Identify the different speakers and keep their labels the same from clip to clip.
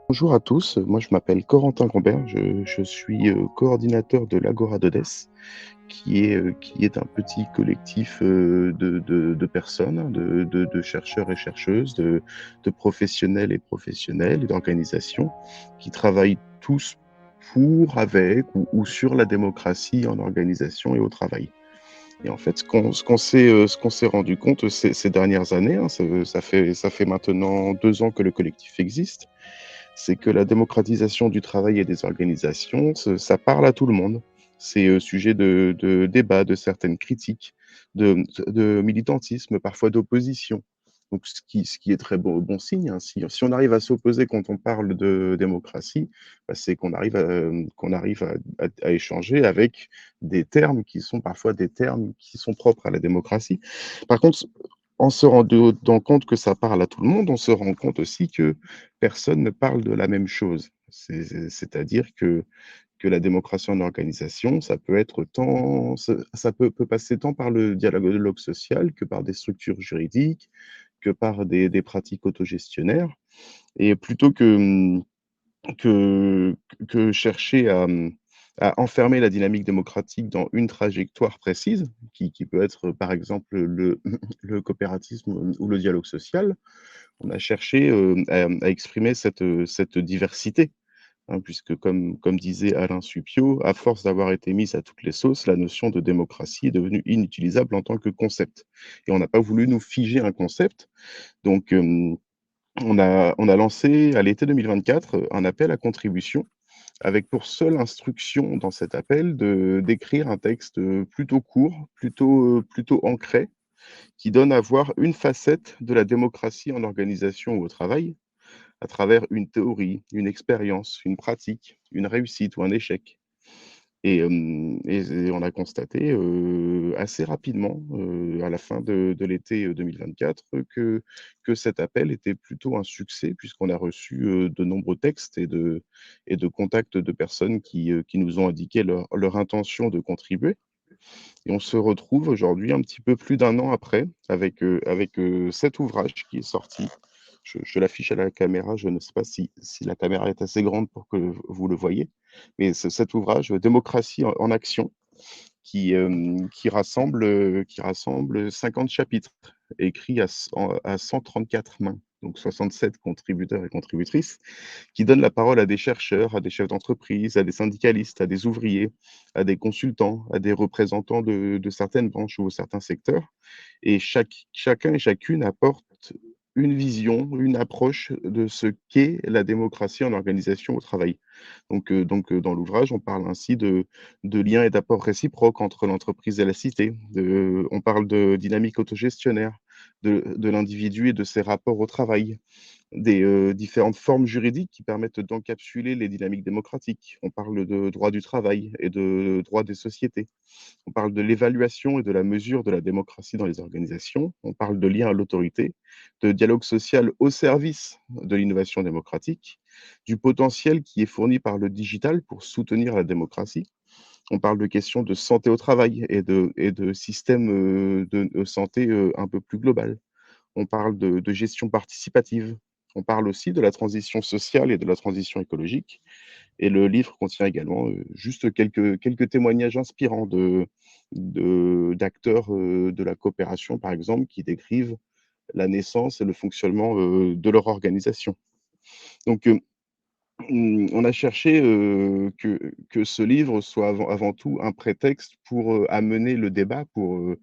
Speaker 1: Bonjour à tous, moi je m'appelle Corentin Gombert, je suis coordinateur de l'Agora d'Odès, qui est un petit collectif de personnes, hein, de chercheurs et chercheuses, de professionnels et professionnelles, et d'organisations qui travaillent tous pour, avec ou sur la démocratie en organisation et au travail. Et en fait, ce qu'on s'est rendu compte ces dernières années, hein, ça fait maintenant 2 ans que le collectif existe, c'est que la démocratisation du travail et des organisations, ça parle à tout le monde. C'est sujet de débat, de certaines critiques, de militantisme, parfois d'opposition. Donc ce qui est très bon signe, hein. Si on arrive à s'opposer quand on parle de démocratie, bah, c'est qu'on arrive à échanger avec des termes qui sont parfois des termes qui sont propres à la démocratie. Par contre, en se rendant compte que ça parle à tout le monde, on se rend compte aussi que personne ne parle de la même chose. C'est-à-dire que la démocratie en organisation, ça peut être tant ça peut passer tant par le dialogue social que par des structures juridiques, que par des pratiques autogestionnaires. Et plutôt que que chercher à enfermer la dynamique démocratique dans une trajectoire précise, qui peut être, par exemple, le coopératisme ou le dialogue social, on a cherché, à exprimer cette diversité, hein, puisque comme disait Alain Supiot, à force d'avoir été mise à toutes les sauces, la notion de démocratie est devenue inutilisable en tant que concept. Et on n'a pas voulu nous figer un concept, donc on a lancé à l'été 2024, un appel à contribution avec pour seule instruction dans cet appel de d'écrire un texte, plutôt court, plutôt ancré, qui donne à voir une facette de la démocratie en organisation ou au travail, à travers une théorie, une expérience, une pratique, une réussite ou un échec. Et on a constaté, assez rapidement, à la fin de l'été, 2024, que cet appel était plutôt un succès puisqu'on a reçu, de nombreux textes et de contacts de personnes qui nous ont indiqué leur intention de contribuer. Et on se retrouve aujourd'hui un petit peu plus d'un an après avec cet ouvrage qui est sorti. Je l'affiche à la caméra, je ne sais pas si la caméra est assez grande pour que vous le voyez, mais cet ouvrage, Démocratie en action, qui rassemble 50 chapitres écrits à 134 mains, donc 67 contributeurs et contributrices, qui donnent la parole à des chercheurs, à des chefs d'entreprise, à des syndicalistes, à des ouvriers, à des consultants, à des représentants de certaines branches ou certains secteurs. Et chacun et chacune apporte une vision, une approche de ce qu'est la démocratie en organisation au travail. Donc, dans l'ouvrage, on parle ainsi de liens et d'apports réciproques entre l'entreprise et la cité. On parle de dynamique autogestionnaire, de l'individu et de ses rapports au travail, des différentes formes juridiques qui permettent d'encapsuler les dynamiques démocratiques. On parle de droit du travail et de droit des sociétés. On parle de l'évaluation et de la mesure de la démocratie dans les organisations. On parle de lien à l'autorité, de dialogue social au service de l'innovation démocratique, du potentiel qui est fourni par le digital pour soutenir la démocratie. On parle de questions de santé au travail et de système de santé un peu plus global. On parle de gestion participative. On parle aussi de la transition sociale et de la transition écologique. Et le livre contient également, juste quelques témoignages inspirants d'acteurs, de la coopération, par exemple, qui décrivent la naissance et le fonctionnement, de leur organisation. Donc, on a cherché, que ce livre soit avant tout un prétexte pour, amener le débat, pour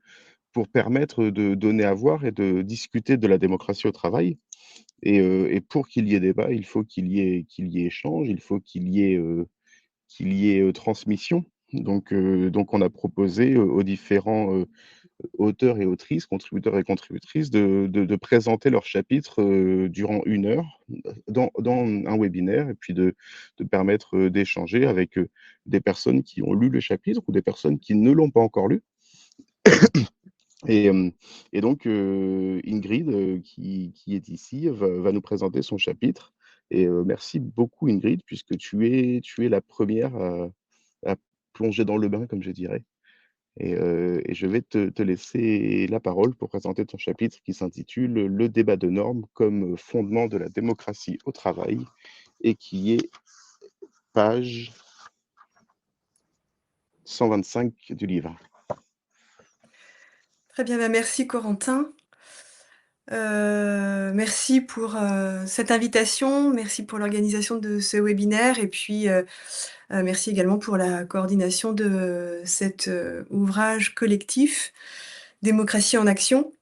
Speaker 1: permettre de donner à voir et de discuter de la démocratie au travail. Et pour qu'il y ait débat, il faut qu'il y ait échange, il faut qu'il y ait transmission. Donc on a proposé, aux différents, auteurs et autrices, contributeurs et contributrices de présenter leur chapitre, durant 1 heure, dans un webinaire et puis de permettre, d'échanger avec, des personnes qui ont lu le chapitre ou des personnes qui ne l'ont pas encore lu. Et donc, Ingrid, qui est ici, va nous présenter son chapitre. Et merci beaucoup Ingrid, puisque tu es la première à plonger dans le bain, comme je dirais. Et je vais te laisser la parole pour présenter ton chapitre qui s'intitule «Le débat de normes comme fondement de la démocratie au travail» et qui est page 125 du livre.
Speaker 2: Très bien, bah, merci Corentin. Merci pour, cette invitation, merci pour l'organisation de ce webinaire et puis, merci également pour la coordination de cet, ouvrage collectif Démocratie en action.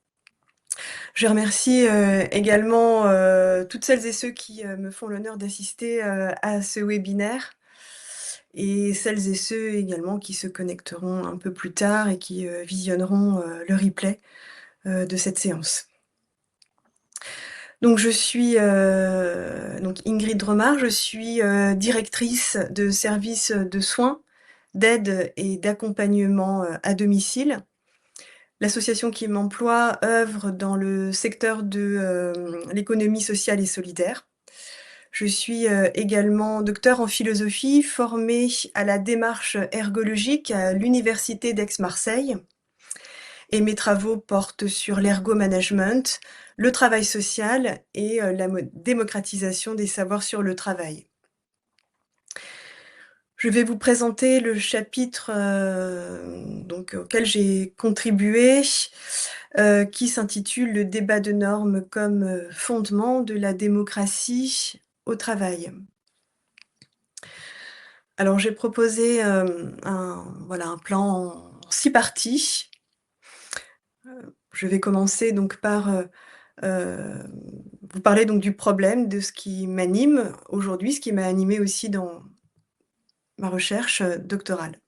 Speaker 2: Je remercie, également, toutes celles et ceux qui, me font l'honneur d'assister, à ce webinaire et celles et ceux également qui se connecteront un peu plus tard et qui, visionneront, le replay, de cette séance. Donc je suis, donc Ingrid Remard, je suis, directrice de service de soins, d'aide et d'accompagnement, à domicile. L'association qui m'emploie œuvre dans le secteur de, l'économie sociale et solidaire. Je suis, également docteure en philosophie, formée à la démarche ergologique à l'université d'Aix-Marseille et mes travaux portent sur l'ergomanagement, le travail social et la démocratisation des savoirs sur le travail. Je vais vous présenter le chapitre donc, auquel j'ai contribué, qui s'intitule «Le débat de normes comme fondement de la démocratie au travail». Alors j'ai proposé voilà, un plan en 6 parties. Je vais commencer donc par vous parler donc du problème, de ce qui m'anime aujourd'hui, ce qui m'a animée aussi dans ma recherche, doctorale.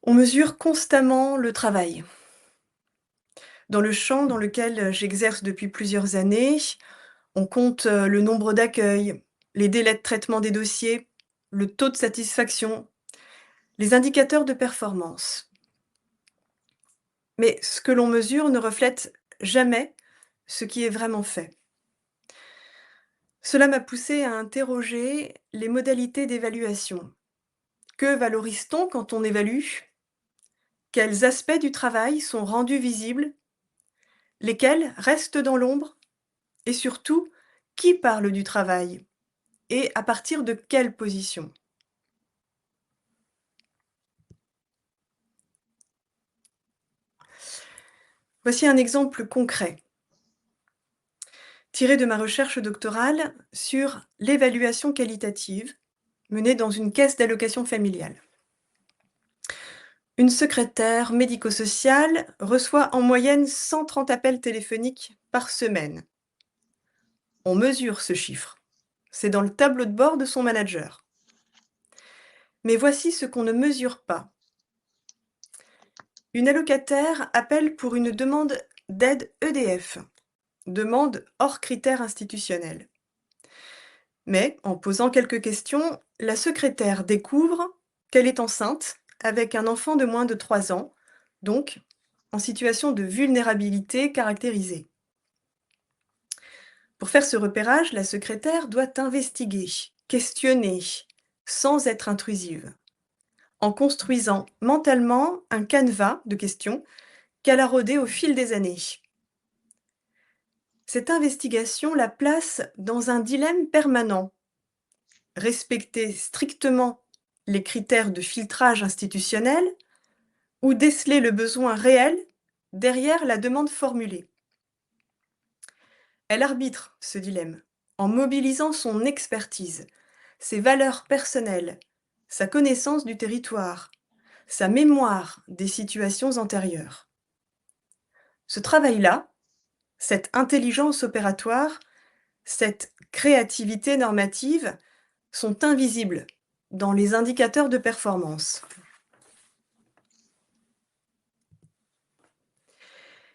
Speaker 2: On mesure constamment le travail. Dans le champ dans lequel j'exerce depuis plusieurs années, on compte, le nombre d'accueils, les délais de traitement des dossiers, le taux de satisfaction, les indicateurs de performance. Mais ce que l'on mesure ne reflète jamais ce qui est vraiment fait. Cela m'a poussée à interroger les modalités d'évaluation. Que valorise-t-on quand on évalue? Quels aspects du travail sont rendus visibles? Lesquels restent dans l'ombre? Et surtout, qui parle du travail? Et à partir de quelle position? Voici un exemple concret, tiré de ma recherche doctorale sur l'évaluation qualitative menée dans une caisse d'allocation familiale. Une secrétaire médico-sociale reçoit en moyenne 130 appels téléphoniques par semaine. On mesure ce chiffre. C'est dans le tableau de bord de son manager. Mais voici ce qu'on ne mesure pas. Une allocataire appelle pour une demande d'aide EDF, demande hors critères institutionnels. Mais, en posant quelques questions, la secrétaire découvre qu'elle est enceinte avec un enfant de moins de 3 ans, donc en situation de vulnérabilité caractérisée. Pour faire ce repérage, la secrétaire doit investiguer, questionner, sans être intrusive, en construisant mentalement un canevas de questions qu'elle a rodé au fil des années. Cette investigation la place dans un dilemme permanent. Respecter strictement les critères de filtrage institutionnel ou déceler le besoin réel derrière la demande formulée. Elle arbitre ce dilemme en mobilisant son expertise, ses valeurs personnelles, sa connaissance du territoire, sa mémoire des situations antérieures. Ce travail-là, cette intelligence opératoire, cette créativité normative sont invisibles dans les indicateurs de performance.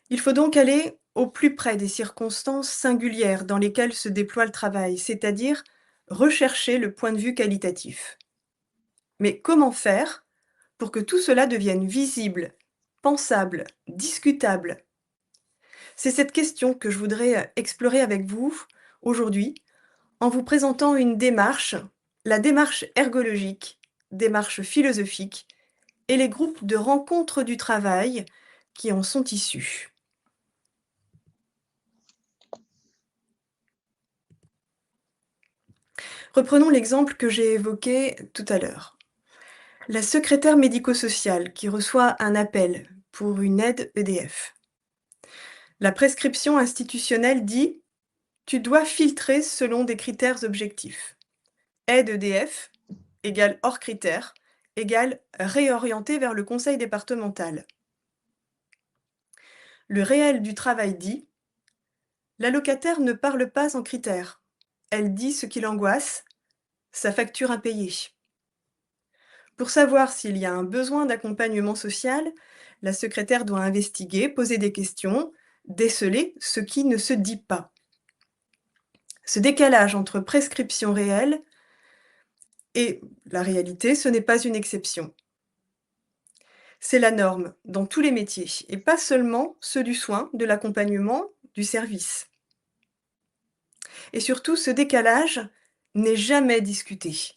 Speaker 2: Il faut donc aller au plus près des circonstances singulières dans lesquelles se déploie le travail, c'est-à-dire rechercher le point de vue qualitatif. Mais comment faire pour que tout cela devienne visible, pensable, discutable? C'est cette question que je voudrais explorer avec vous aujourd'hui en vous présentant une démarche, la démarche ergologique, démarche philosophique et les groupes de rencontres du travail qui en sont issus. Reprenons l'exemple que j'ai évoqué tout à l'heure. La secrétaire médico-sociale qui reçoit un appel pour une aide EDF. La prescription institutionnelle dit: tu dois filtrer selon des critères objectifs. Aide EDF égale hors critères égale réorienter vers le conseil départemental. Le réel du travail dit: la locataire ne parle pas en critères. Elle dit ce qui l'angoisse, sa facture impayée. Pour savoir s'il y a un besoin d'accompagnement social, la secrétaire doit investiguer, poser des questions, déceler ce qui ne se dit pas. Ce décalage entre prescription réelle et la réalité, ce n'est pas une exception. C'est la norme dans tous les métiers, et pas seulement ceux du soin, de l'accompagnement, du service. Et surtout, ce décalage n'est jamais discuté.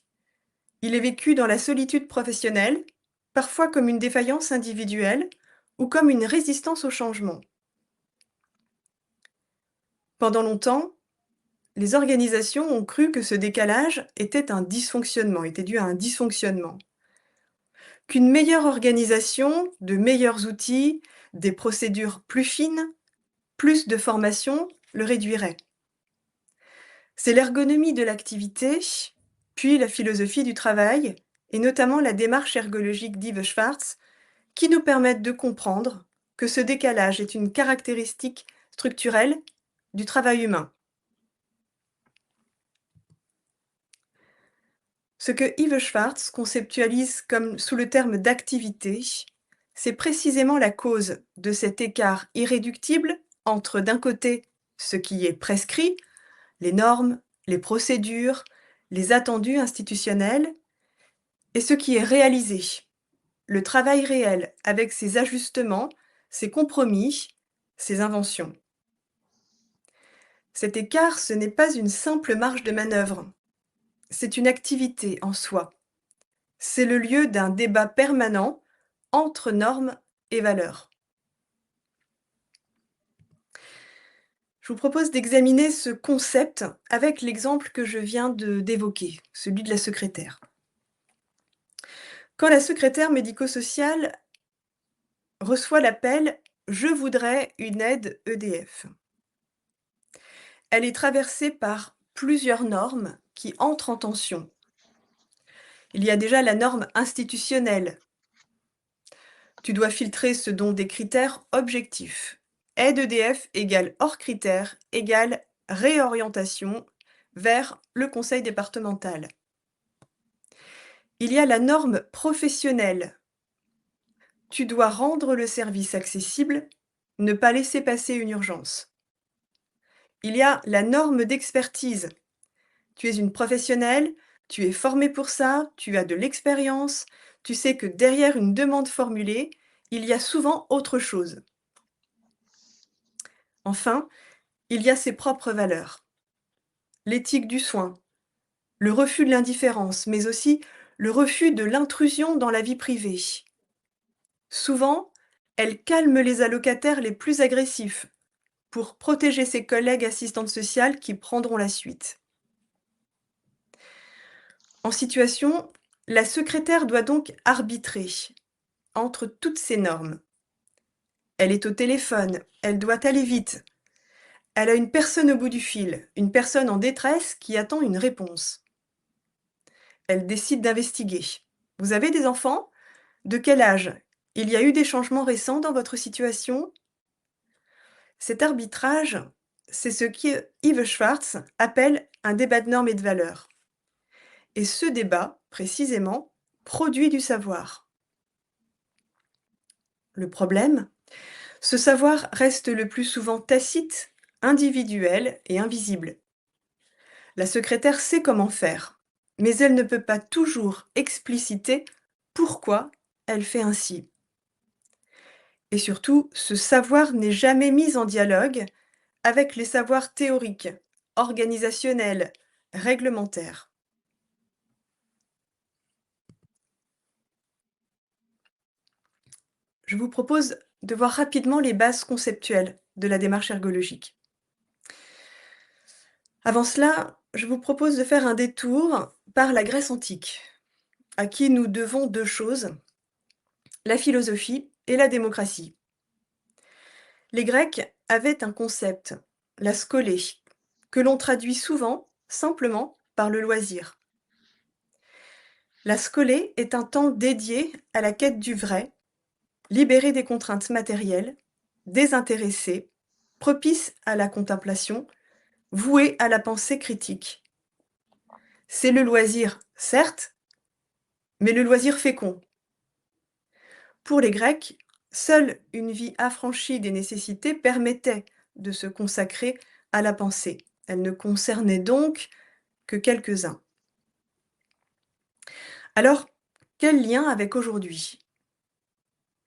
Speaker 2: Il est vécu dans la solitude professionnelle, parfois comme une défaillance individuelle ou comme une résistance au changement. Pendant longtemps, les organisations ont cru que ce décalage était dû à un dysfonctionnement. Qu'une meilleure organisation, de meilleurs outils, des procédures plus fines, plus de formation le réduirait. C'est l'ergonomie de l'activité, puis la philosophie du travail, et notamment la démarche ergologique d'Yves Schwartz, qui nous permettent de comprendre que ce décalage est une caractéristique structurelle du travail humain. Ce que Yves Schwartz conceptualise comme sous le terme d'activité, c'est précisément la cause de cet écart irréductible entre, d'un côté, ce qui est prescrit, les normes, les procédures, les attendus institutionnels, et ce qui est réalisé, le travail réel avec ses ajustements, ses compromis, ses inventions. Cet écart, ce n'est pas une simple marge de manœuvre, c'est une activité en soi. C'est le lieu d'un débat permanent entre normes et valeurs. Je vous propose d'examiner ce concept avec l'exemple que je viens d'évoquer, celui de la secrétaire. Quand la secrétaire médico-sociale reçoit l'appel « Je voudrais une aide EDF », elle est traversée par plusieurs normes qui entrent en tension. Il y a déjà la norme institutionnelle. Tu dois filtrer ce dont des critères objectifs. Aide EDF égale hors critères égale réorientation vers le conseil départemental. Il y a la norme professionnelle. Tu dois rendre le service accessible, ne pas laisser passer une urgence. Il y a la norme d'expertise. Tu es une professionnelle, tu es formée pour ça, tu as de l'expérience, tu sais que derrière une demande formulée, il y a souvent autre chose. Enfin, il y a ses propres valeurs. L'éthique du soin, le refus de l'indifférence, mais aussi le refus de l'intrusion dans la vie privée. Souvent, elle calme les allocataires les plus agressifs pour protéger ses collègues assistantes sociales qui prendront la suite. En situation, la secrétaire doit donc arbitrer entre toutes ces normes. Elle est au téléphone, elle doit aller vite. Elle a une personne au bout du fil, une personne en détresse qui attend une réponse. Elle décide d'investiguer. Vous avez des enfants? De quel âge? Il y a eu des changements récents dans votre situation? Cet arbitrage, c'est ce qu'Yves Schwartz appelle un débat de normes et de valeurs. Et ce débat, précisément, produit du savoir. Le problème, ce savoir reste le plus souvent tacite, individuel et invisible. La secrétaire sait comment faire, mais elle ne peut pas toujours expliciter pourquoi elle fait ainsi. Et surtout, ce savoir n'est jamais mis en dialogue avec les savoirs théoriques, organisationnels, réglementaires. Je vous propose de voir rapidement les bases conceptuelles de la démarche ergologique. Avant cela, je vous propose de faire un détour par la Grèce antique, à qui nous devons 2 choses, la philosophie et la démocratie. Les Grecs avaient un concept, la scolé, que l'on traduit souvent simplement par le loisir. La scolé est un temps dédié à la quête du vrai, libéré des contraintes matérielles, désintéressé, propice à la contemplation, voué à la pensée critique. C'est le loisir, certes, mais le loisir fécond. Pour les Grecs, seule une vie affranchie des nécessités permettait de se consacrer à la pensée. Elle ne concernait donc que quelques-uns. Alors, quel lien avec aujourd'hui?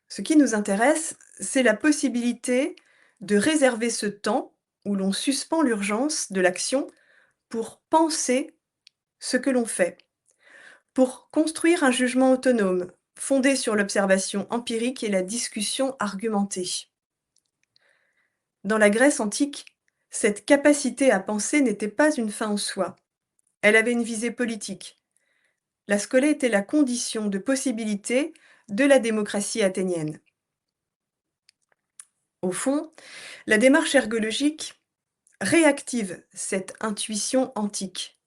Speaker 2: Ce qui nous intéresse, c'est la possibilité de réserver ce temps où l'on suspend l'urgence de l'action pour penser ce que l'on fait, pour construire un jugement autonome, fondé sur l'observation empirique et la discussion argumentée. Dans la Grèce antique, cette capacité à penser n'était pas une fin en soi. Elle avait une visée politique. La scolée était la condition de possibilité de la démocratie athénienne. Au fond, la démarche ergologique réactive cette intuition antique.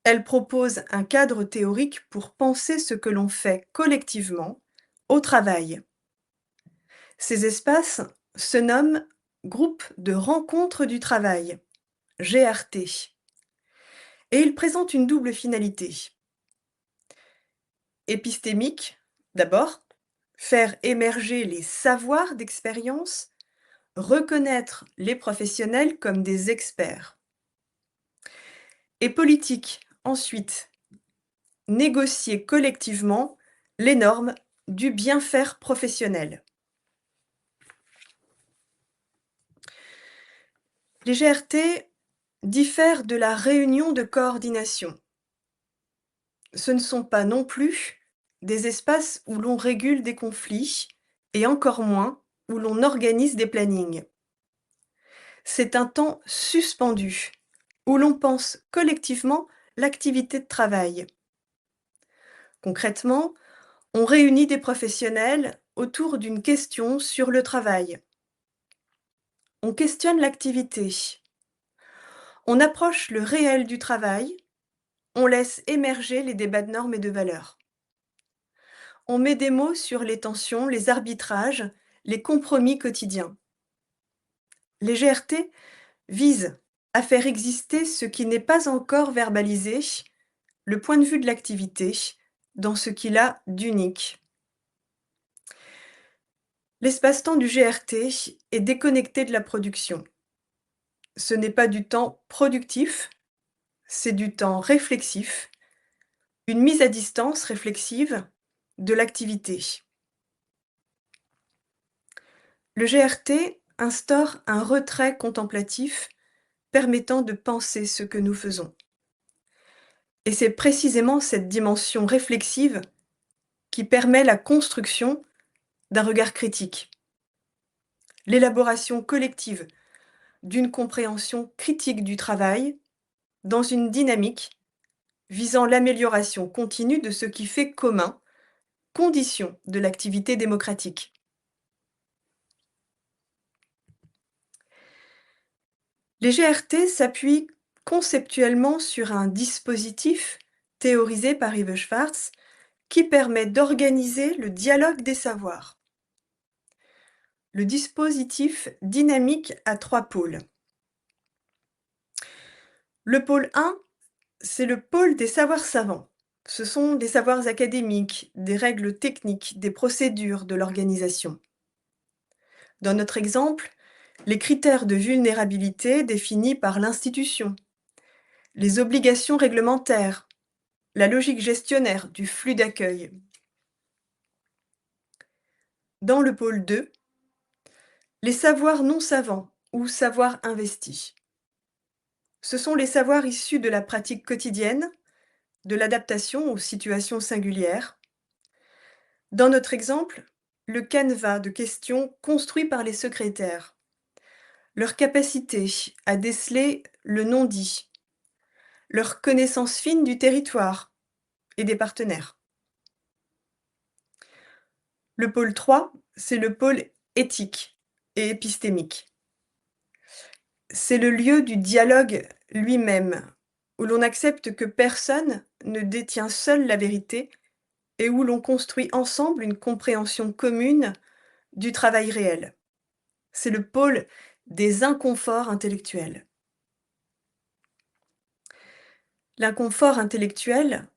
Speaker 2: Elle propose un cadre théorique pour penser ce que l'on fait collectivement au travail. Ces espaces se nomment groupes de rencontres du travail, GRT, et ils présentent une double finalité. Épistémique, d'abord, faire émerger les savoirs d'expérience, reconnaître les professionnels comme des experts. Et politique, ensuite, négocier collectivement les normes du bien-faire professionnel. Les GRT diffèrent de la réunion de coordination. Ce ne sont pas non plus des espaces où l'on régule des conflits et encore moins où l'on organise des plannings. C'est un temps suspendu où l'on pense collectivement l'activité de travail. Concrètement, on réunit des professionnels autour d'une question sur le travail. On questionne l'activité. On approche le réel du travail. On laisse émerger les débats de normes et de valeurs. On met des mots sur les tensions, les arbitrages, les compromis quotidiens. Les GRT visent à faire exister ce qui n'est pas encore verbalisé, le point de vue de l'activité, dans ce qu'il a d'unique. L'espace-temps du GRT est déconnecté de la production. Ce n'est pas du temps productif, c'est du temps réflexif, une mise à distance réflexive de l'activité. Le GRT instaure un retrait contemplatif permettant de penser ce que nous faisons. Et c'est précisément cette dimension réflexive qui permet la construction d'un regard critique, l'élaboration collective d'une compréhension critique du travail dans une dynamique visant l'amélioration continue de ce qui fait commun, condition de l'activité démocratique. Les GRT s'appuient conceptuellement sur un dispositif théorisé par Yves Schwartz qui permet d'organiser le dialogue des savoirs. Le dispositif dynamique a 3 pôles. Le pôle 1, c'est le pôle des savoirs savants. Ce sont des savoirs académiques, des règles techniques, des procédures de l'organisation. Dans notre exemple, les critères de vulnérabilité définis par l'institution, les obligations réglementaires, la logique gestionnaire du flux d'accueil. Dans le pôle 2, les savoirs non savants ou savoirs investis. Ce sont les savoirs issus de la pratique quotidienne, de l'adaptation aux situations singulières. Dans notre exemple, le canevas de questions construit par les secrétaires, leur capacité à déceler le non-dit, leur connaissance fine du territoire et des partenaires. Le pôle 3, c'est le pôle éthique et épistémique. C'est le lieu du dialogue lui-même, où l'on accepte que personne ne détient seul la vérité et où l'on construit ensemble une compréhension commune du travail réel. C'est le pôle des inconforts intellectuels. L'inconfort intellectuel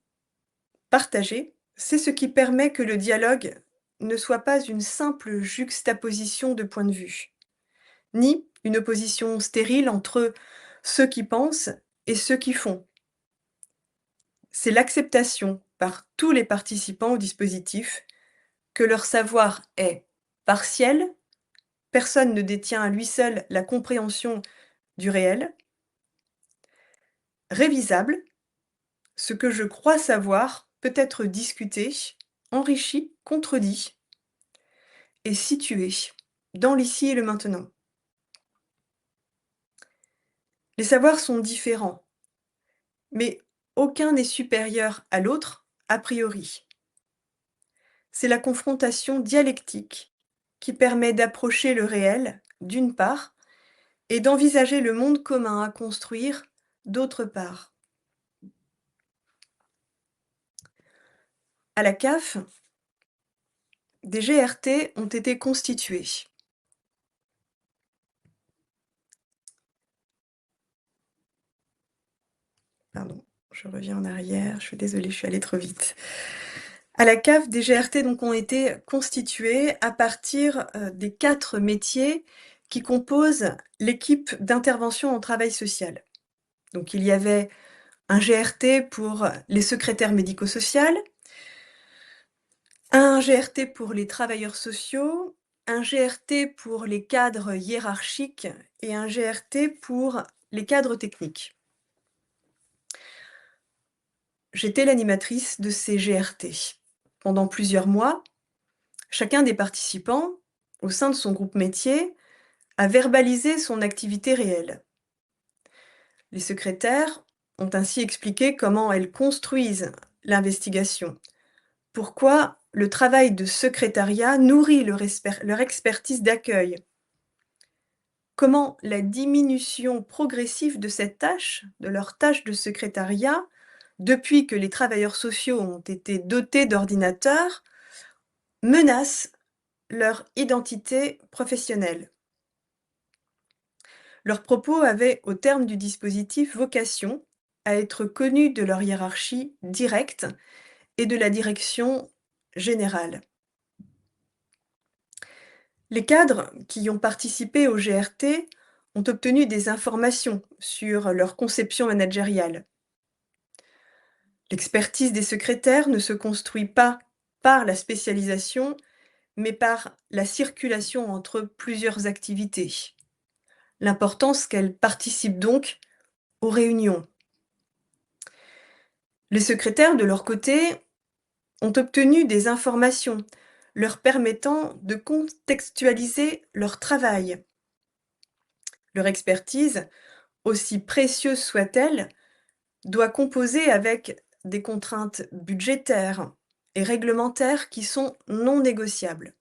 Speaker 2: partagé, c'est ce qui permet que le dialogue ne soit pas une simple juxtaposition de points de vue, ni une opposition stérile entre ceux qui pensent et ceux qui font. C'est l'acceptation par tous les participants au dispositif que leur savoir est partiel, personne ne détient à lui seul la compréhension du réel, révisable, ce que je crois savoir peut être discuté, enrichi, contredit, et situé dans l'ici et le maintenant. Les savoirs sont différents, mais aucun n'est supérieur à l'autre a priori. C'est la confrontation dialectique qui permet d'approcher le réel, d'une part, et d'envisager le monde commun à construire, d'autre part. À la CAF, des GRT ont été constitués. Pardon, je reviens en arrière, je suis désolée, je suis allée trop vite. À la CAF, des GRT donc ont été constitués à partir des 4 métiers qui composent l'équipe d'intervention en travail social. Donc il y avait un GRT pour les secrétaires médico-sociales, un GRT pour les travailleurs sociaux, un GRT pour les cadres hiérarchiques et un GRT pour les cadres techniques. J'étais l'animatrice de ces GRT. Pendant plusieurs mois, chacun des participants, au sein de son groupe métier, a verbalisé son activité réelle. Les secrétaires ont ainsi expliqué comment elles construisent l'investigation, pourquoi le travail de secrétariat nourrit leur expertise d'accueil, comment la diminution progressive de cette tâche, de leur tâche de secrétariat, depuis que les travailleurs sociaux ont été dotés d'ordinateurs, menace leur identité professionnelle. Leurs propos avaient, au terme du dispositif, vocation à être connus de leur hiérarchie directe et de la direction générale. Les cadres qui ont participé au GRT ont obtenu des informations sur leur conception managériale. L'expertise des secrétaires ne se construit pas par la spécialisation, mais par la circulation entre plusieurs activités. L'importance qu'elles participent donc aux réunions. Les secrétaires, de leur côté, ont obtenu des informations leur permettant de contextualiser leur travail. Leur expertise, aussi précieuse soit-elle, doit composer avec des contraintes budgétaires et réglementaires qui sont non négociables.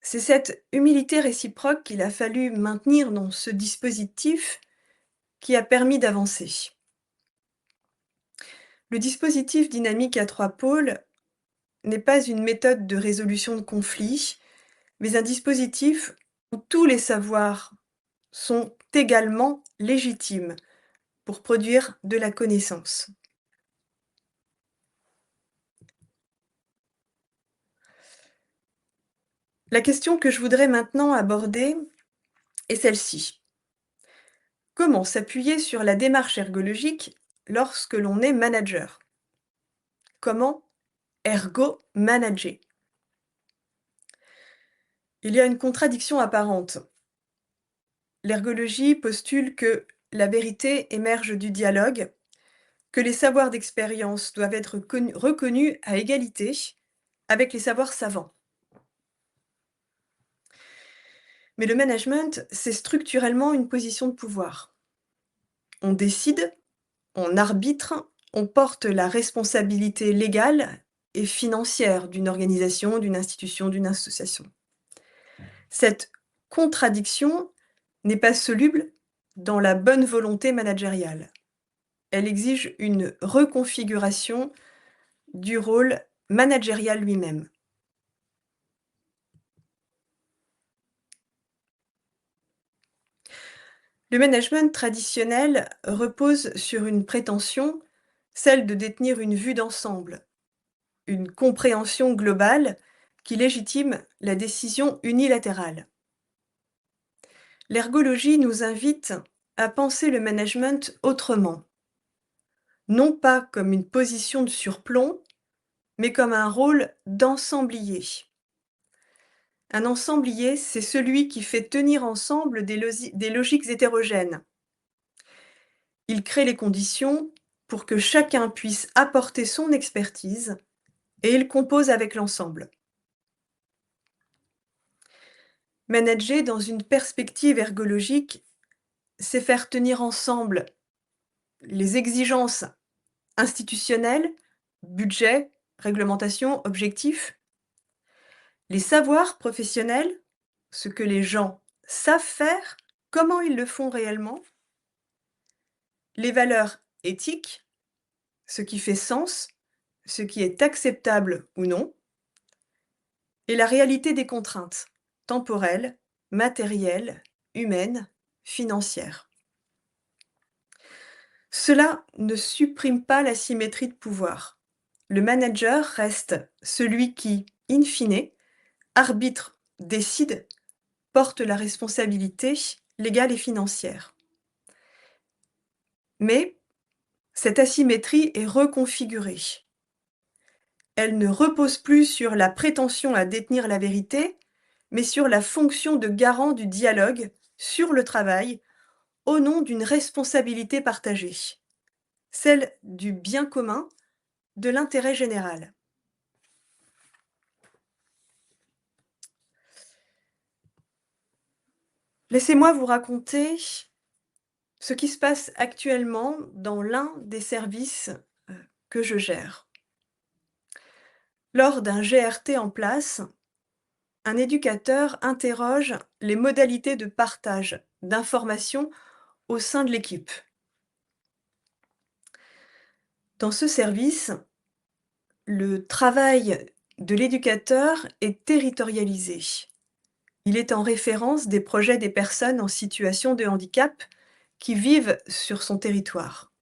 Speaker 2: C'est cette humilité réciproque qu'il a fallu maintenir dans ce dispositif qui a permis d'avancer. Le dispositif dynamique à 3 pôles n'est pas une méthode de résolution de conflits, mais un dispositif où tous les savoirs sont également légitimes pour produire de la connaissance. La question que je voudrais maintenant aborder est celle-ci. Comment s'appuyer sur la démarche ergologique lorsque l'on est manager? Comment ergo-manager? Il y a une contradiction apparente. L'ergologie postule que la vérité émerge du dialogue, que les savoirs d'expérience doivent être reconnus à égalité avec les savoirs savants. Mais le management, c'est structurellement une position de pouvoir. On décide, on arbitre, on porte la responsabilité légale et financière d'une organisation, d'une institution, d'une association. Cette contradiction n'est pas soluble dans la bonne volonté managériale. Elle exige une reconfiguration du rôle managérial lui-même. Le management traditionnel repose sur une prétention, celle de détenir une vue d'ensemble, une compréhension globale qui légitime la décision unilatérale. L'ergologie nous invite à penser le management autrement, non pas comme une position de surplomb, mais comme un rôle d'ensemblier. Un ensemblier, c'est celui qui fait tenir ensemble des logiques hétérogènes. Il crée les conditions pour que chacun puisse apporter son expertise et il compose avec l'ensemble. Manager dans une perspective ergologique, c'est faire tenir ensemble les exigences institutionnelles, budget, réglementation, objectifs, les savoirs professionnels, ce que les gens savent faire, comment ils le font réellement, les valeurs éthiques, ce qui fait sens, ce qui est acceptable ou non, et la réalité des contraintes temporelles, matérielles, humaines, financières. Cela ne supprime pas la symétrie de pouvoir. Le manager reste celui qui, in fine, arbitre, décide, porte la responsabilité légale et financière. Mais cette asymétrie est reconfigurée. Elle ne repose plus sur la prétention à détenir la vérité, mais sur la fonction de garant du dialogue sur le travail au nom d'une responsabilité partagée, celle du bien commun, de l'intérêt général. Laissez-moi vous raconter ce qui se passe actuellement dans l'un des services que je gère. Lors d'un GRT en place, un éducateur interroge les modalités de partage d'informations au sein de l'équipe. Dans ce service, le travail de l'éducateur est territorialisé. Il est en référence des projets des personnes en situation de handicap qui vivent sur son territoire.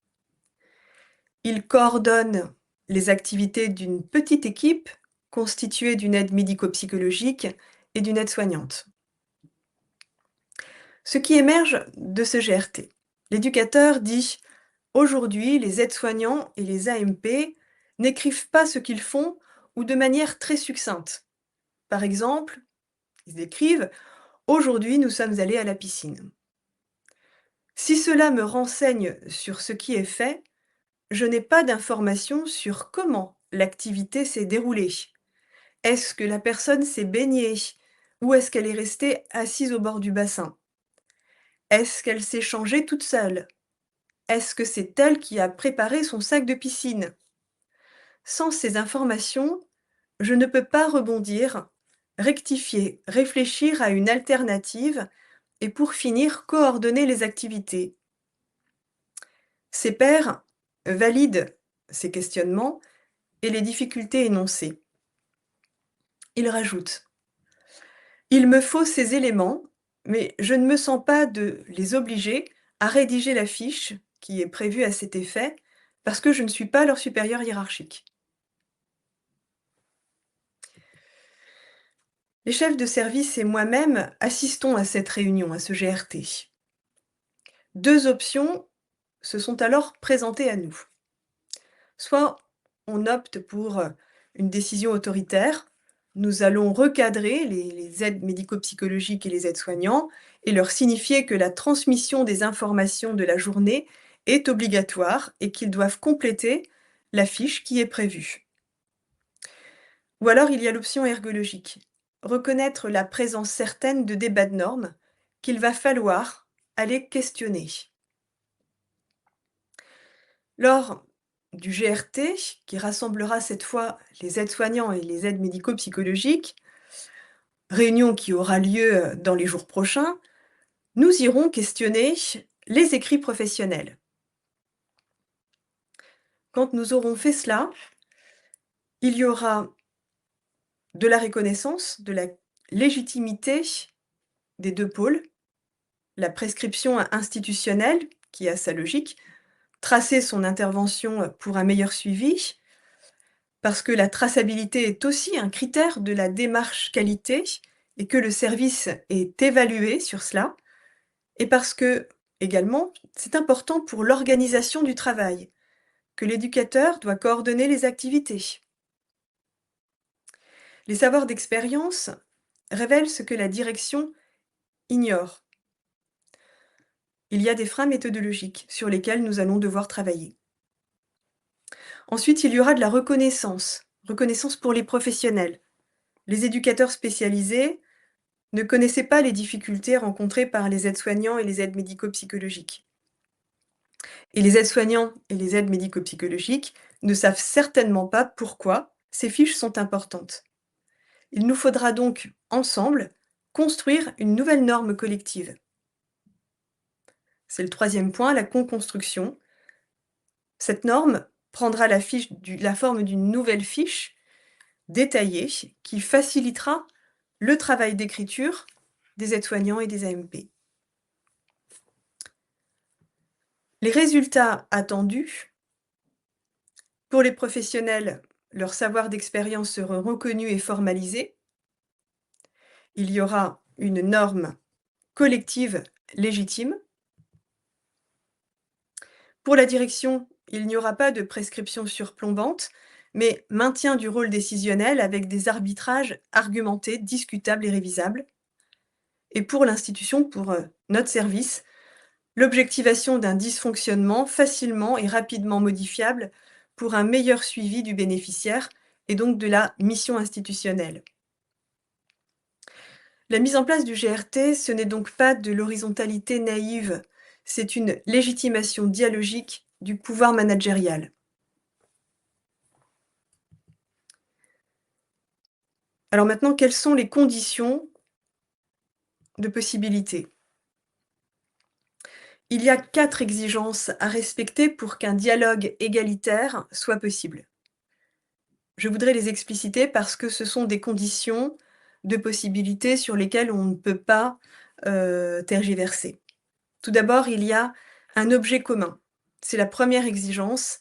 Speaker 2: Il coordonne les activités d'une petite équipe constituée d'une aide médico-psychologique et d'une aide-soignante. Ce qui émerge de ce GRT, l'éducateur dit « Aujourd'hui, les aides-soignants et les AMP n'écrivent pas ce qu'ils font ou de manière très succincte. Par exemple, ils écrivent « Aujourd'hui, nous sommes allés à la piscine ». Si cela me renseigne sur ce qui est fait, je n'ai pas d'informations sur comment l'activité s'est déroulée. Est-ce que la personne s'est baignée ou est-ce qu'elle est restée assise au bord du bassin? Est-ce qu'elle s'est changée toute seule? Est-ce que c'est elle qui a préparé son sac de piscine? Sans ces informations, je ne peux pas rebondir, rectifier, réfléchir à une alternative et pour finir, coordonner les activités. Ces pairs valident ces questionnements et les difficultés énoncées. Il rajoute: il me faut ces éléments, mais je ne me sens pas de les obliger à rédiger la fiche qui est prévue à cet effet, parce que je ne suis pas leur supérieur hiérarchique. Les chefs de service et moi-même assistons à cette réunion, à ce GRT. 2 options se sont alors présentées à nous. Soit on opte pour une décision autoritaire, nous allons recadrer les aides médico-psychologiques et les aides-soignants et leur signifier que la transmission des informations de la journée est obligatoire et qu'ils doivent compléter la fiche qui est prévue. Ou alors il y a l'option ergologique, reconnaître la présence certaine de débats de normes qu'il va falloir aller questionner. Lors du GRT, qui rassemblera cette fois les aides-soignants et les aides médico-psychologiques, réunion qui aura lieu dans les jours prochains, nous irons questionner les écrits professionnels. Quand nous aurons fait cela, il y aura de la reconnaissance, de la légitimité des 2 pôles, la prescription institutionnelle, qui a sa logique, tracer son intervention pour un meilleur suivi, parce que la traçabilité est aussi un critère de la démarche qualité et que le service est évalué sur cela, et parce que, également, c'est important pour l'organisation du travail, que l'éducateur doit coordonner les activités. Les savoirs d'expérience révèlent ce que la direction ignore. Il y a des freins méthodologiques sur lesquels nous allons devoir travailler. Ensuite, il y aura de la reconnaissance, reconnaissance pour les professionnels. Les éducateurs spécialisés ne connaissaient pas les difficultés rencontrées par les aides-soignants et les aides médico-psychologiques. Et les aides-soignants et les aides médico-psychologiques ne savent certainement pas pourquoi ces fiches sont importantes. Il nous faudra donc, ensemble, construire une nouvelle norme collective. C'est le 3e point, la co-construction. Cette norme prendra la forme d'une nouvelle fiche détaillée qui facilitera le travail d'écriture des aides-soignants et des AMP. Les résultats attendus: pour les professionnels, leur savoir d'expérience seront reconnus et formalisés. Il y aura une norme collective légitime. Pour la direction, il n'y aura pas de prescription surplombante, mais maintien du rôle décisionnel avec des arbitrages argumentés, discutables et révisables. Et pour l'institution, pour notre service, l'objectivation d'un dysfonctionnement facilement et rapidement modifiable pour un meilleur suivi du bénéficiaire et donc de la mission institutionnelle. La mise en place du GRT, ce n'est donc pas de l'horizontalité naïve, c'est une légitimation dialogique du pouvoir managérial. Alors maintenant, quelles sont les conditions de possibilité? Il y a 4 exigences à respecter pour qu'un dialogue égalitaire soit possible. Je voudrais les expliciter parce que ce sont des conditions de possibilité sur lesquelles on ne peut pas, tergiverser. Tout d'abord, il y a un objet commun. C'est la première exigence.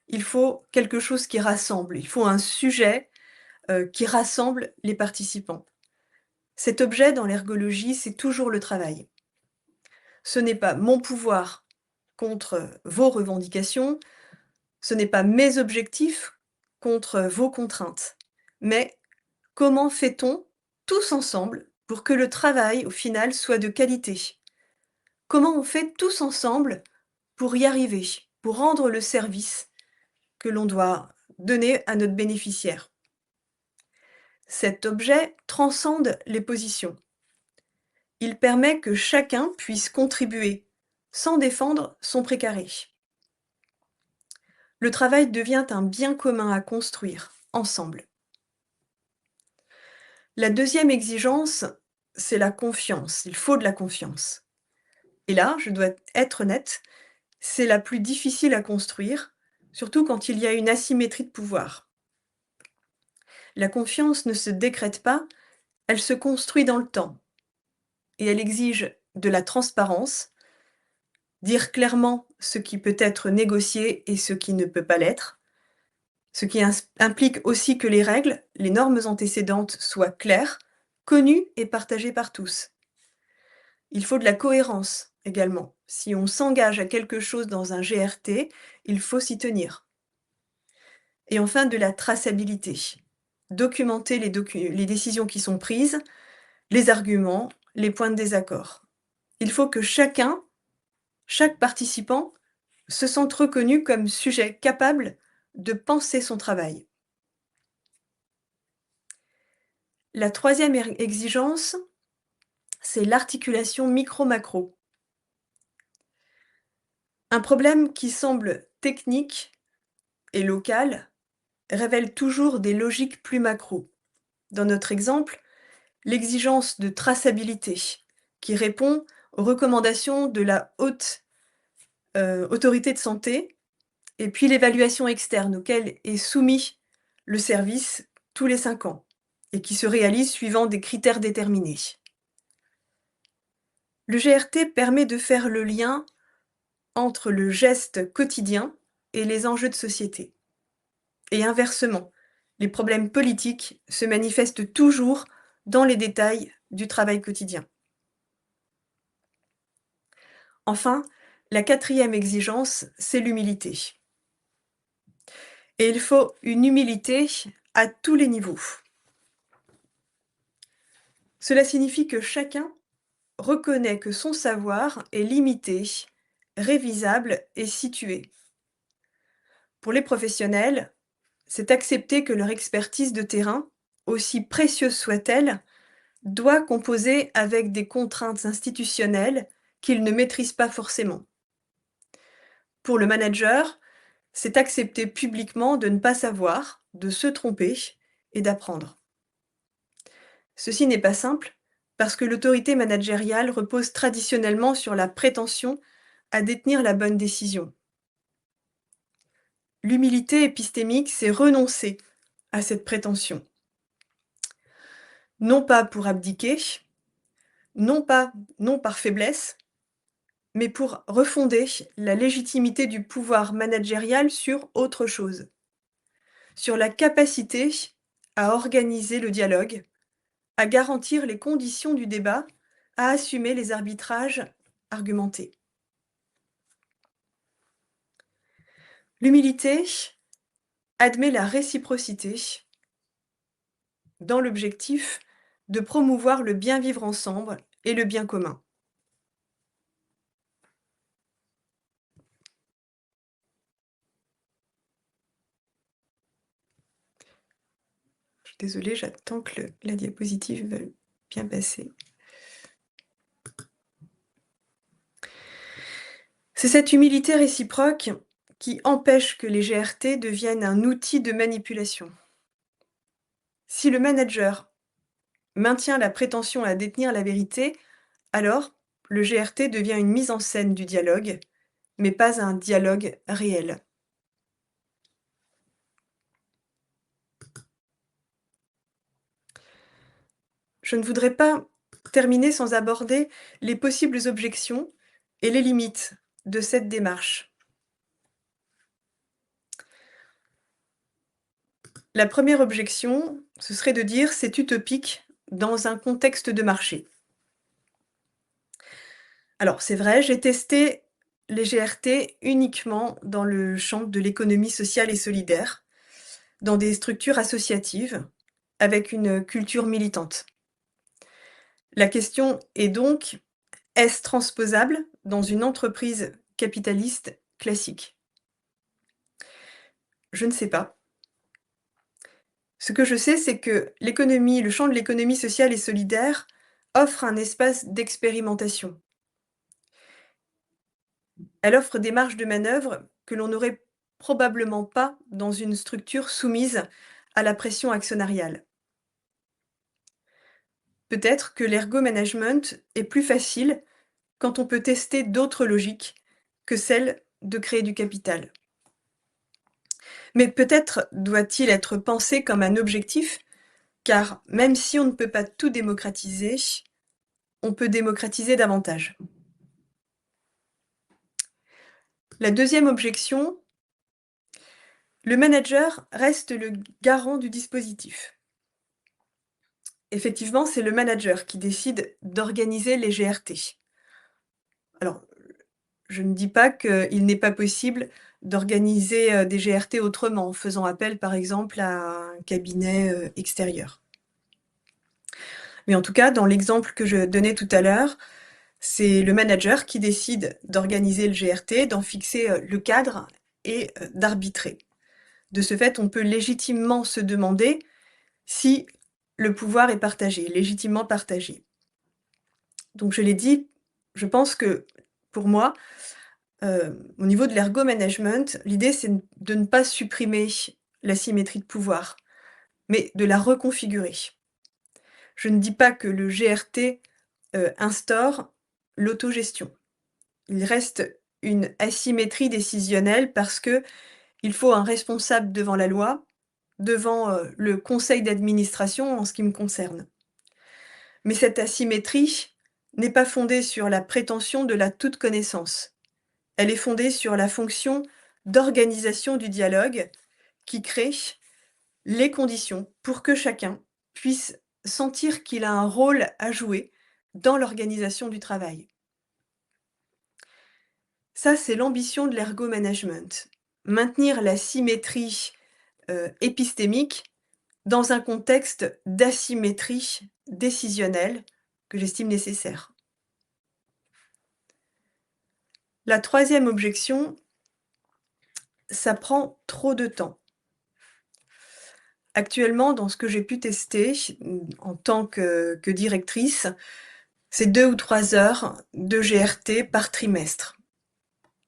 Speaker 2: Il faut quelque chose qui rassemble. Il faut un sujet, qui rassemble les participants. Cet objet dans l'ergologie, c'est toujours le travail. Ce n'est pas mon pouvoir contre vos revendications, ce n'est pas mes objectifs contre vos contraintes, mais comment fait-on tous ensemble pour que le travail, au final, soit de qualité? Comment on fait tous ensemble pour y arriver, pour rendre le service que l'on doit donner à notre bénéficiaire? Cet objet transcende les positions. Il permet que chacun puisse contribuer sans défendre son précaré. Le travail devient un bien commun à construire ensemble. La 2e exigence, c'est la confiance. Il faut de la confiance. Et là, je dois être honnête, c'est la plus difficile à construire, surtout quand il y a une asymétrie de pouvoir. La confiance ne se décrète pas, elle se construit dans le temps. Et elle exige de la transparence, dire clairement ce qui peut être négocié et ce qui ne peut pas l'être, ce qui implique aussi que les règles, les normes antécédentes soient claires, connues et partagées par tous. Il faut de la cohérence également. Si on s'engage à quelque chose dans un GRT, il faut s'y tenir. Et enfin, de la traçabilité. Documenter les décisions qui sont prises, les arguments, les points de désaccord. Il faut que chaque participant se sente reconnu comme sujet capable de penser son travail. La 3e exigence, c'est l'articulation micro-macro. Un problème qui semble techniques et locales révèlent toujours des logiques plus macro. Dans notre exemple, l'exigence de traçabilité, qui répond aux recommandations de la haute autorité de santé, et puis l'évaluation externe auquel est soumis le service tous les 5 ans, et qui se réalise suivant des critères déterminés. Le GRT permet de faire le lien entre le geste quotidien et les enjeux de société. Et inversement, les problèmes politiques se manifestent toujours dans les détails du travail quotidien. Enfin, la 4e exigence, c'est l'humilité. Et il faut une humilité à tous les niveaux. Cela signifie que chacun reconnaît que son savoir est limité, révisable et situé. Pour les professionnels, c'est accepter que leur expertise de terrain, aussi précieuse soit-elle, doit composer avec des contraintes institutionnelles qu'ils ne maîtrisent pas forcément. Pour le manager, c'est accepter publiquement de ne pas savoir, de se tromper et d'apprendre. Ceci n'est pas simple parce que l'autorité managériale repose traditionnellement sur la prétention à détenir la bonne décision. L'humilité épistémique, c'est renoncer à cette prétention. Non pas pour abdiquer, non par faiblesse, mais pour refonder la légitimité du pouvoir managérial sur autre chose, sur la capacité à organiser le dialogue, à garantir les conditions du débat, à assumer les arbitrages argumentés. L'humilité admet la réciprocité dans l'objectif de promouvoir le bien vivre ensemble et le bien commun. Je suis désolée, j'attends que la diapositive veuille bien passer. C'est cette humilité réciproque qui empêche que les GRT deviennent un outil de manipulation. Si le manager maintient la prétention à détenir la vérité, alors le GRT devient une mise en scène du dialogue, mais pas un dialogue réel. Je ne voudrais pas terminer sans aborder les possibles objections et les limites de cette démarche. La première objection, ce serait de dire c'est utopique dans un contexte de marché. Alors c'est vrai, j'ai testé les GRT uniquement dans le champ de l'économie sociale et solidaire, dans des structures associatives, avec une culture militante. La question est donc, est-ce transposable dans une entreprise capitaliste classique? Je ne sais pas. Ce que je sais, c'est que le champ de l'économie sociale et solidaire offre un espace d'expérimentation. Elle offre des marges de manœuvre que l'on n'aurait probablement pas dans une structure soumise à la pression actionnariale. Peut-être que l'ergo-management est plus facile quand on peut tester d'autres logiques que celle de créer du capital. Mais peut-être doit-il être pensé comme un objectif, car même si on ne peut pas tout démocratiser, on peut démocratiser davantage. La deuxième objection, le manager reste le garant du dispositif. Effectivement, c'est le manager qui décide d'organiser les GRT. Alors, je ne dis pas qu'il n'est pas possible d'organiser des GRT autrement, en faisant appel par exemple à un cabinet extérieur. Mais en tout cas, dans l'exemple que je donnais tout à l'heure, c'est le manager qui décide d'organiser le GRT, d'en fixer le cadre et d'arbitrer. De ce fait, on peut légitimement se demander si le pouvoir est partagé, légitimement partagé. Donc je l'ai dit, je pense que, pour moi, au niveau de l'ergo-management, l'idée, c'est de ne pas supprimer l'asymétrie de pouvoir, mais de la reconfigurer. Je ne dis pas que le GRT, instaure l'autogestion. Il reste une asymétrie décisionnelle parce qu'il faut un responsable devant la loi, devant, le conseil d'administration en ce qui me concerne. Mais cette asymétrie n'est pas fondée sur la prétention de la toute connaissance. Elle est fondée sur la fonction d'organisation du dialogue qui crée les conditions pour que chacun puisse sentir qu'il a un rôle à jouer dans l'organisation du travail. Ça, c'est l'ambition de l'ergo-management. Maintenir la symétrie, épistémique dans un contexte d'asymétrie décisionnelle que j'estime nécessaire. La troisième objection, ça prend trop de temps. Actuellement, dans ce que j'ai pu tester, en tant que directrice, c'est 2 ou 3 heures de GRT par trimestre.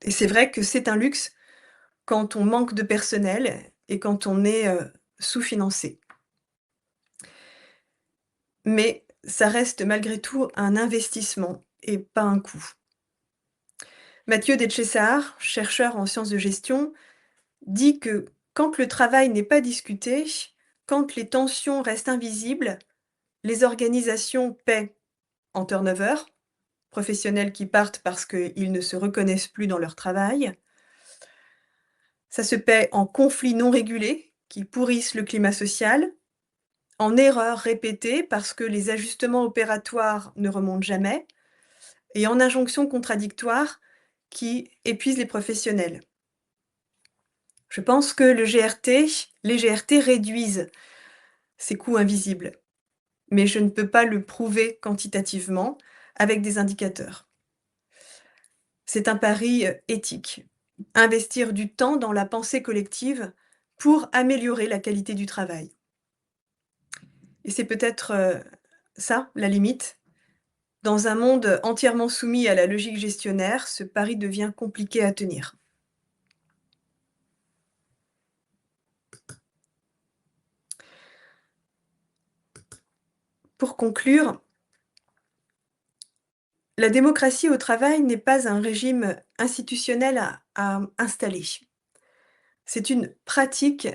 Speaker 2: Et c'est vrai que c'est un luxe quand on manque de personnel et quand on est, sous-financé. Mais ça reste malgré tout un investissement et pas un coût. Mathieu Detchessar, chercheur en sciences de gestion, dit que quand le travail n'est pas discuté, quand les tensions restent invisibles, les organisations paient en turnover, professionnels qui partent parce qu'ils ne se reconnaissent plus dans leur travail. Ça se paie en conflits non régulés qui pourrissent le climat social, en erreurs répétées parce que les ajustements opératoires ne remontent jamais, et en injonctions contradictoires qui épuisent les professionnels. Je pense que les GRT réduisent ces coûts invisibles, mais je ne peux pas le prouver quantitativement avec des indicateurs. C'est un pari, éthique. Investir du temps dans la pensée collective pour améliorer la qualité du travail. Et c'est peut-être, ça, la limite. Dans un monde entièrement soumis à la logique gestionnaire, ce pari devient compliqué à tenir. Pour conclure, la démocratie au travail n'est pas un régime institutionnel à installer. C'est une pratique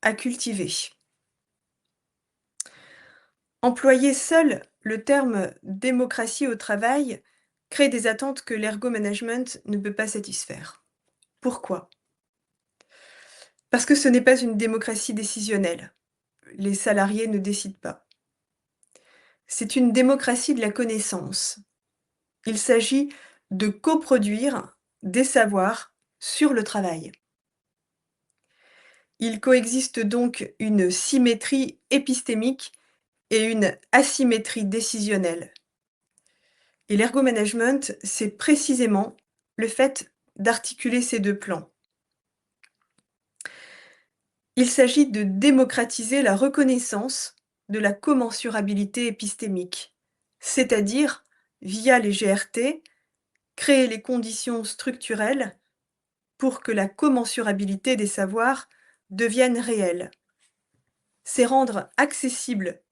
Speaker 2: à cultiver. Employer seul le terme démocratie au travail crée des attentes que l'ergo-management ne peut pas satisfaire. Pourquoi? Parce que ce n'est pas une démocratie décisionnelle. Les salariés ne décident pas. C'est une démocratie de la connaissance. Il s'agit de coproduire des savoirs sur le travail. Il coexiste donc une symétrie épistémique et une asymétrie décisionnelle. Et l'ergo-management, c'est précisément le fait d'articuler ces deux plans. Il s'agit de démocratiser la reconnaissance de la commensurabilité épistémique, c'est-à-dire, via les GRT, créer les conditions structurelles pour que la commensurabilité des savoirs devienne réelle. C'est rendre accessible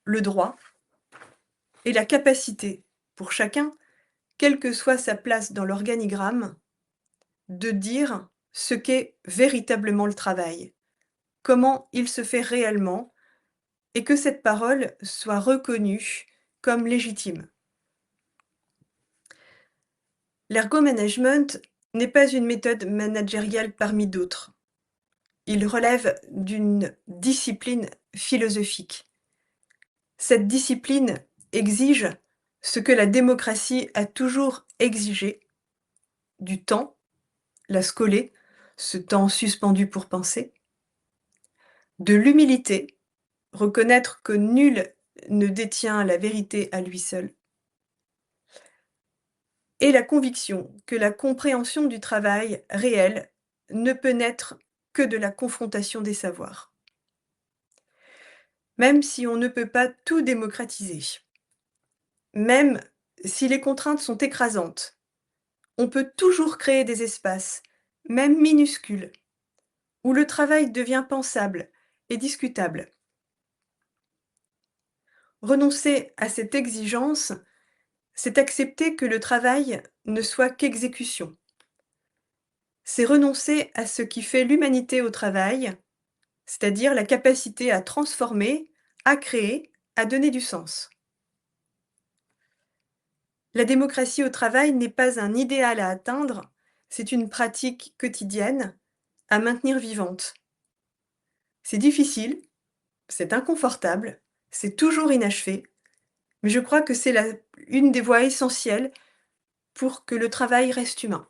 Speaker 2: le droit et la capacité pour chacun, quelle que soit sa place dans l'organigramme, de dire ce qu'est véritablement le travail, comment il se fait réellement, et que cette parole soit reconnue comme légitime. L'ergo-management n'est pas une méthode managériale parmi d'autres. Il relève d'une discipline philosophique. Cette discipline exige ce que la démocratie a toujours exigé, du temps, la scolée, ce temps suspendu pour penser, de l'humilité, reconnaître que nul ne détient la vérité à lui seul, et la conviction que la compréhension du travail réel ne peut naître que de la confrontation des savoirs. Même si on ne peut pas tout démocratiser, même si les contraintes sont écrasantes, On peut toujours créer des espaces, même minuscules, où le travail devient pensable et discutable. Renoncer à cette exigence, c'est accepter que le travail ne soit qu'exécution. C'est renoncer à ce qui fait l'humanité au travail, c'est-à-dire la capacité à transformer, à créer, à donner du sens. La démocratie au travail n'est pas un idéal à atteindre, c'est une pratique quotidienne à maintenir vivante. C'est difficile, c'est inconfortable, c'est toujours inachevé, mais je crois que c'est une des voies essentielles pour que le travail reste humain.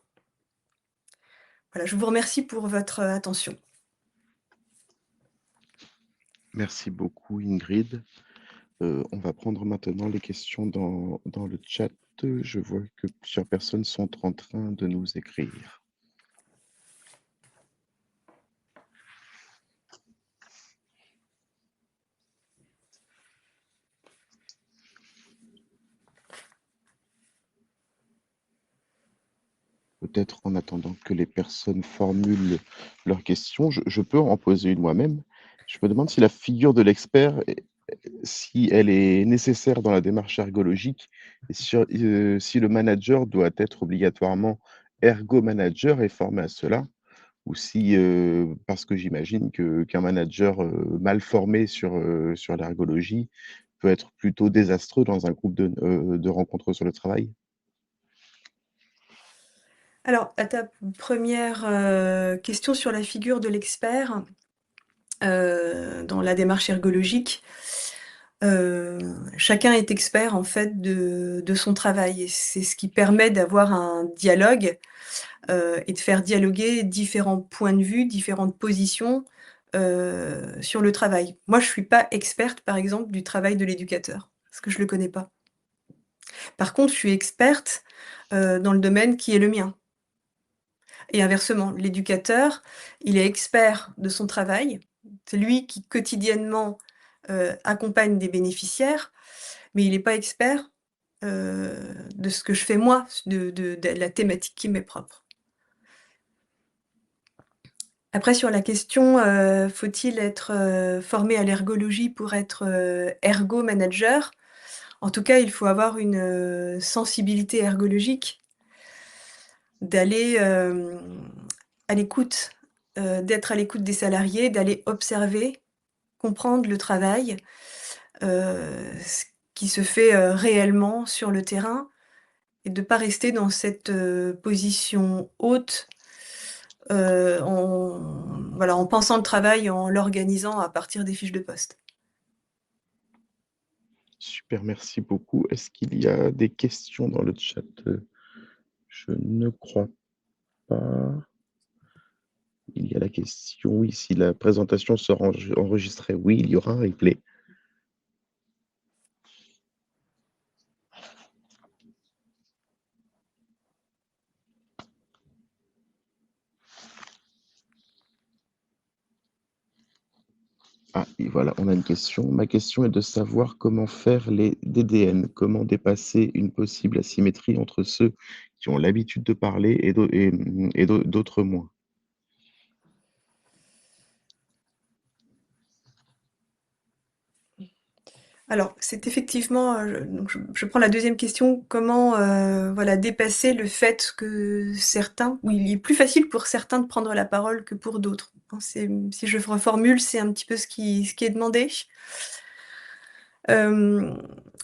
Speaker 2: Voilà, je vous remercie pour votre attention.
Speaker 1: Merci beaucoup, Ingrid. On va prendre maintenant les questions dans le chat. Je vois que plusieurs personnes sont en train de nous écrire. Peut-être en attendant que les personnes formulent leurs questions, je peux en poser une moi-même. Je me demande si la figure de l'expert, si elle est nécessaire dans la démarche ergologique et si le manager doit être obligatoirement ergo-manager et formé à cela, ou si, parce que j'imagine qu'un manager mal formé sur l'ergologie peut être plutôt désastreux dans un groupe de rencontres sur le travail.
Speaker 2: Alors, à ta première question sur la figure de l'expert dans la démarche ergologique, chacun est expert en fait de son travail et c'est ce qui permet d'avoir un dialogue et de faire dialoguer différents points de vue, différentes positions sur le travail. Moi, je suis pas experte, par exemple, du travail de l'éducateur, parce que je le connais pas. Par contre, je suis experte dans le domaine qui est le mien. Et inversement, l'éducateur, il est expert de son travail. C'est lui qui quotidiennement accompagne des bénéficiaires, mais il n'est pas expert de ce que je fais moi, de la thématique qui m'est propre. Après sur la question, faut-il être formé à l'ergologie pour être ergo-manager? En tout cas, il faut avoir une sensibilité ergologique, d'aller à l'écoute, d'être à l'écoute des salariés, d'aller observer, comprendre le travail, ce qui se fait réellement sur le terrain et de pas rester dans cette position haute, en pensant le travail, en l'organisant à partir des fiches de poste.
Speaker 1: Super, merci beaucoup. Est-ce qu'il y a des questions dans le chat? Je ne crois pas. Il y a la question, oui, si la présentation sera enregistrée. Oui, il y aura un replay. Ah, et voilà, on a une question. Ma question est de savoir comment faire les DDN, comment dépasser une possible asymétrie entre ceux qui ont l'habitude de parler et d'autres moins.
Speaker 2: Alors, c'est effectivement, donc je prends la deuxième question, comment, voilà, dépasser le fait que certains ou il est plus facile pour certains de prendre la parole que pour d'autres? Hein, si je reformule, c'est un petit peu ce qui est demandé.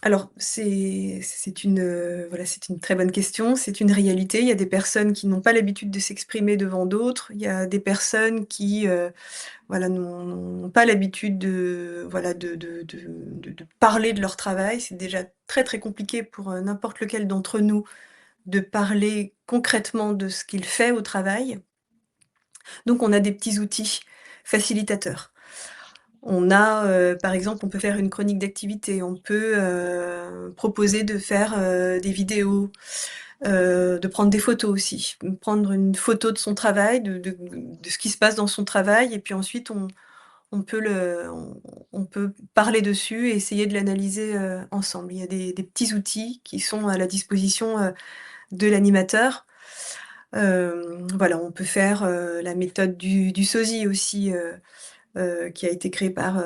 Speaker 2: Alors c'est une, voilà, c'est une très bonne question, c'est une réalité. Il y a des personnes qui n'ont pas l'habitude de s'exprimer devant d'autres. Il y a des personnes qui, voilà, n'ont pas l'habitude de, voilà, de parler de leur travail. C'est déjà très, très compliqué pour, n'importe lequel d'entre nous de parler concrètement de ce qu'il fait au travail. Donc on a des petits outils facilitateurs. On a, par exemple, on peut faire une chronique d'activité, on peut, proposer de faire, des vidéos, de prendre des photos aussi. Prendre une photo de son travail, de ce qui se passe dans son travail et puis ensuite on peut parler dessus et essayer de l'analyser, ensemble. Il y a des petits outils qui sont à la disposition, de l'animateur Voilà, on peut faire, la méthode du sosie aussi, qui a été créée par,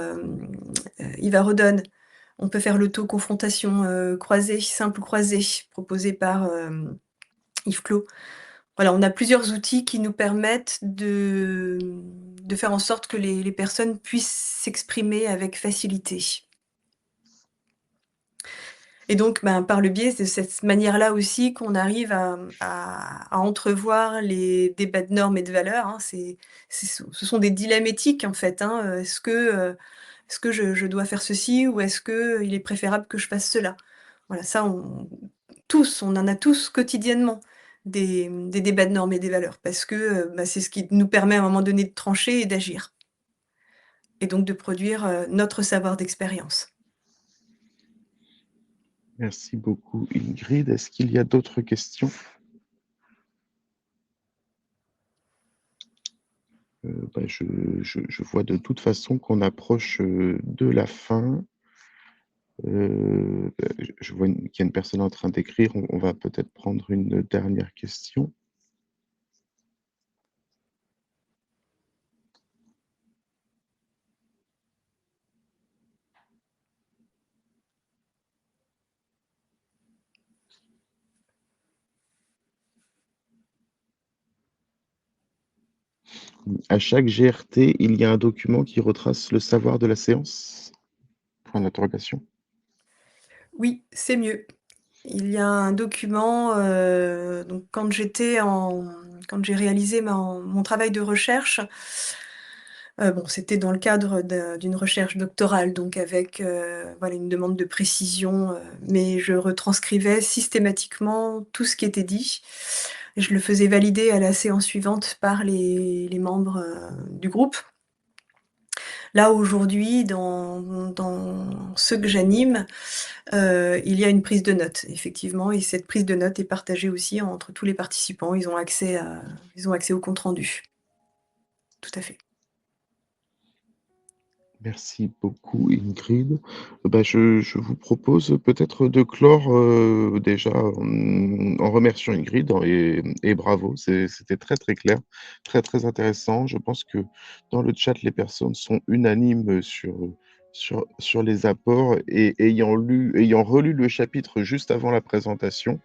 Speaker 2: Eva Rodon. On peut faire l'auto-confrontation, croisée, simple croisée, proposée par, Yves Clos. Voilà, on a plusieurs outils qui nous permettent de faire en sorte que les personnes puissent s'exprimer avec facilité. Et donc, ben, par le biais de cette manière-là aussi qu'on arrive à entrevoir les débats de normes et de valeurs, hein. Ce sont des dilemmes éthiques en fait, hein, est-ce que je dois faire ceci ou est-ce qu'il est préférable que je fasse cela? Voilà, ça on en a tous quotidiennement des débats de normes et des valeurs parce que, bah, c'est ce qui nous permet à un moment donné de trancher et d'agir et donc de produire, notre savoir d'expérience.
Speaker 1: Merci beaucoup, Ingrid. Est-ce qu'il y a d'autres questions? Je vois de toute façon qu'on approche de la fin. Je vois qu'il y a une personne en train d'écrire. On va peut-être prendre une dernière question. À chaque GRT, il y a un document qui retrace le savoir de la séance? Point d'interrogation.
Speaker 2: Oui, c'est mieux. Il y a un document, donc quand j'ai réalisé mon travail de recherche, bon, c'était dans le cadre d'une recherche doctorale, donc avec, voilà, une demande de précision, mais je retranscrivais systématiquement tout ce qui était dit. Et je le faisais valider à la séance suivante par les membres, du groupe. Là, aujourd'hui, dans ceux que j'anime, il y a une prise de notes, effectivement, et cette prise de notes est partagée aussi entre tous les participants. Ils ont accès au compte rendu. Tout à fait.
Speaker 1: Merci beaucoup, Ingrid. Bah, je vous propose peut-être de clore déjà en remerciant Ingrid et bravo, c'était très très clair, très très intéressant. Je pense que dans le chat, les personnes sont unanimes sur les apports et ayant relu le chapitre juste avant la présentation,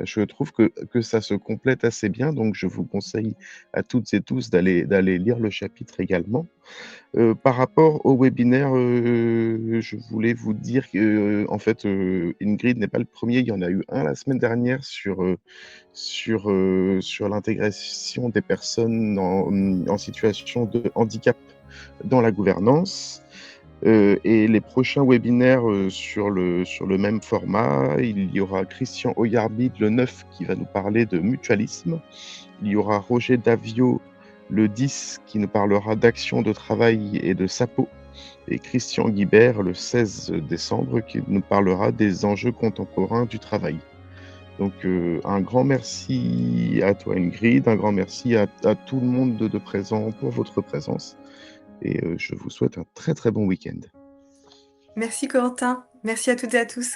Speaker 1: je trouve que ça se complète assez bien. Donc, je vous conseille à toutes et tous d'aller lire le chapitre également. Par rapport au webinaire, je voulais vous dire que, en fait, Ingrid n'est pas le premier. Il y en a eu un la semaine dernière sur l'intégration des personnes en situation de handicap dans la gouvernance. Et les prochains webinaires sur le même format, il y aura Christian Oyarbide le 9 qui va nous parler de mutualisme. Il y aura Roger Davio le 10 qui nous parlera d'action de travail et de SAPO, et Christian Guibert le 16 décembre qui nous parlera des enjeux contemporains du travail. Donc un grand merci à toi Ingrid, un grand merci à tout le monde de présent pour votre présence et je vous souhaite un très très bon week-end.
Speaker 2: Merci Corentin. Merci à toutes et à tous.